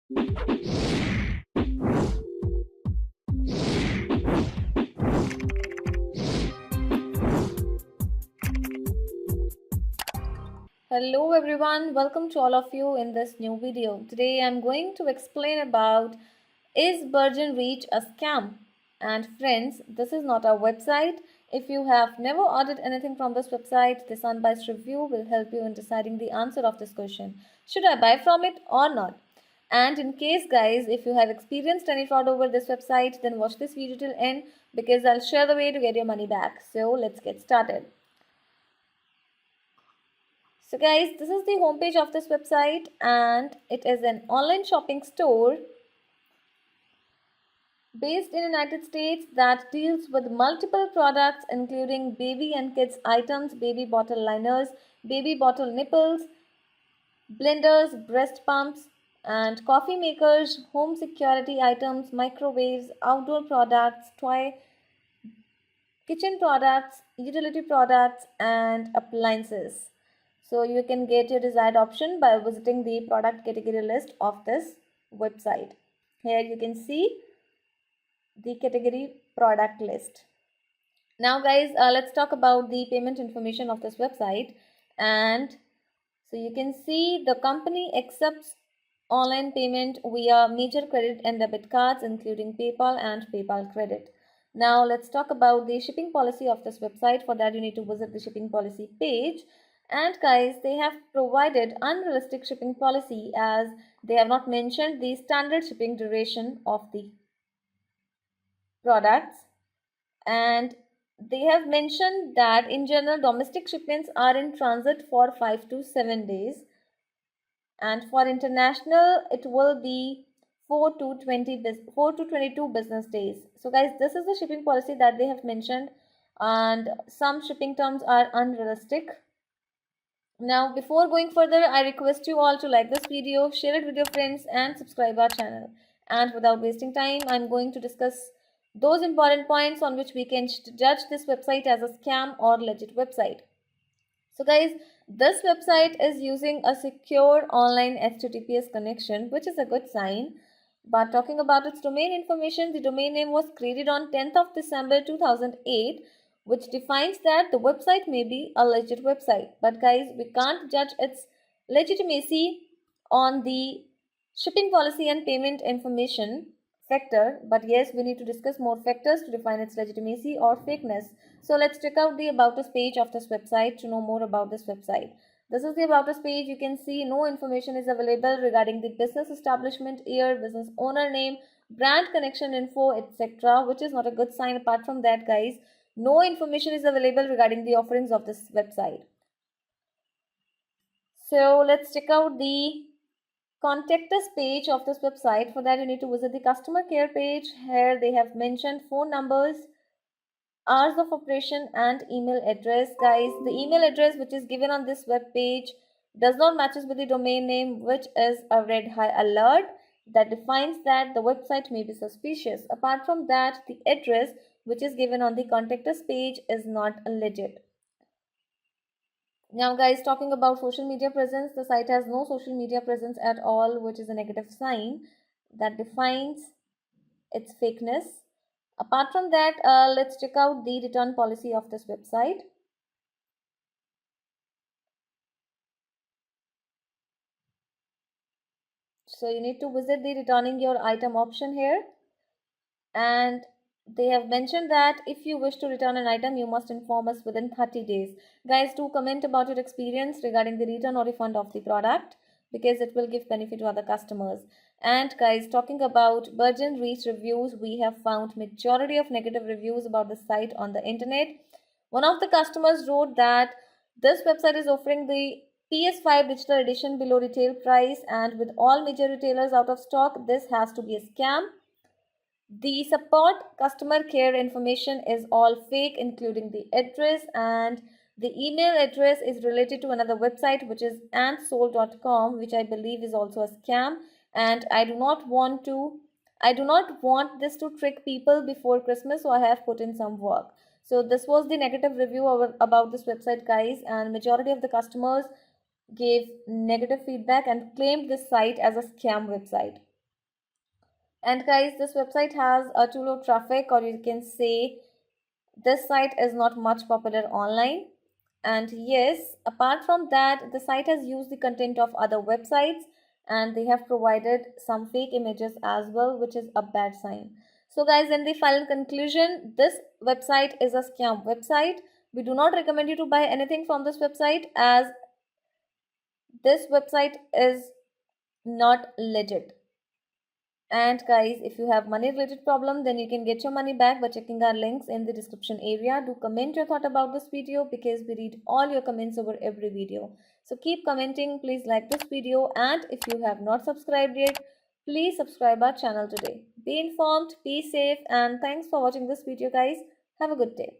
Hello everyone, welcome to all of you in this new video. Today I'm going to explain about is Virgin Reach a scam? And friends, this is not a website. If you have never ordered anything from this website, this unbiased review will help you in deciding the answer of this question. Should I buy from it or not? And in case guys, if you have experienced any fraud over this website, then watch this video till end because I'll share the way to get your money back. So let's get started. So guys, this is the homepage of this website and it is an online shopping store based in United States that deals with multiple products including baby and kids items, baby bottle liners, baby bottle nipples, blenders, breast pumps and coffee makers, home security items, microwaves, outdoor products, toy, kitchen products, utility products and appliances. So you can get your desired option by visiting the product category list of this website. Here you can see the category product list. Now guys, let's talk about the payment information of this website. And so you can see the company accepts online payment via major credit and debit cards including PayPal and PayPal Credit. Now let's talk about the shipping policy of this website. For that you need to visit the shipping policy page. And guys, they have provided unrealistic shipping policy as they have not mentioned the standard shipping duration of the products. And they have mentioned that in general domestic shipments are in transit for 5 to 7 days and for international it will be 4 to 22 business days. So guys, this is the shipping policy that they have mentioned and some shipping terms are unrealistic. Now before going further, I request you all to like this video, share it with your friends and subscribe our channel. And without wasting time, I'm going to discuss those important points on which we can judge this website as a scam or legit website. So guys, this website is using a secure online HTTPS connection, which is a good sign. But talking about its domain information, the domain name was created on 10th of December 2008, which defines that the website may be a legit website. But guys, we can't judge its legitimacy on the shipping policy and payment information factor, but yes, we need to discuss more factors to define its legitimacy or fakeness. So let's check out the About Us page of this website to know more about this website. This is the About Us page. You can see no information is available regarding the business establishment year, business owner name, brand connection info, etc., which is not a good sign. Apart from that, guys, no information is available regarding the offerings of this website. So let's check out the contact us page of this website. For that you need to visit the customer care page. Here they have mentioned phone numbers, hours of operation and email address. Guys, the email address which is given on this web page does not matches with the domain name, which is a red high alert that defines that the website may be suspicious. Apart from that, the address which is given on the contact us page is not legit. Now guys, talking about social media presence, the site has no social media presence at all, which is a negative sign that defines its fakeness. Apart from that, let's check out the return policy of this website. So you need to visit the returning your item option here, and they have mentioned that if you wish to return an item, you must inform us within 30 days. Guys, do comment about your experience regarding the return or refund of the product because it will give benefit to other customers. And guys, talking about Virgin Reach reviews, we have found majority of negative reviews about the site on the internet. One of the customers wrote that this website is offering the PS5 digital edition below retail price, and with all major retailers out of stock, this has to be a scam. The support customer care information is all fake, including the address, and the email address is related to another website which is antsoul.com, which I believe is also a scam. And I do not want this to trick people before Christmas, so I have put in some work. So this was the negative review about this website, guys, and majority of the customers gave negative feedback and claimed this site as a scam website. And guys, this website has a too low traffic, or you can say this site is not much popular online. And yes, apart from that, the site has used the content of other websites, and they have provided some fake images as well, which is a bad sign. So guys, in the final conclusion, this website is a scam website. We do not recommend you to buy anything from this website, as this website is not legit. And guys, if you have money related problem, then you can get your money back by checking our links in the description area. Do comment your thought about this video, because we read all your comments over every video. So keep commenting. Please like this video, and if you have not subscribed yet, please subscribe our channel today. Be informed, be safe, and thanks for watching this video guys. Have a good day.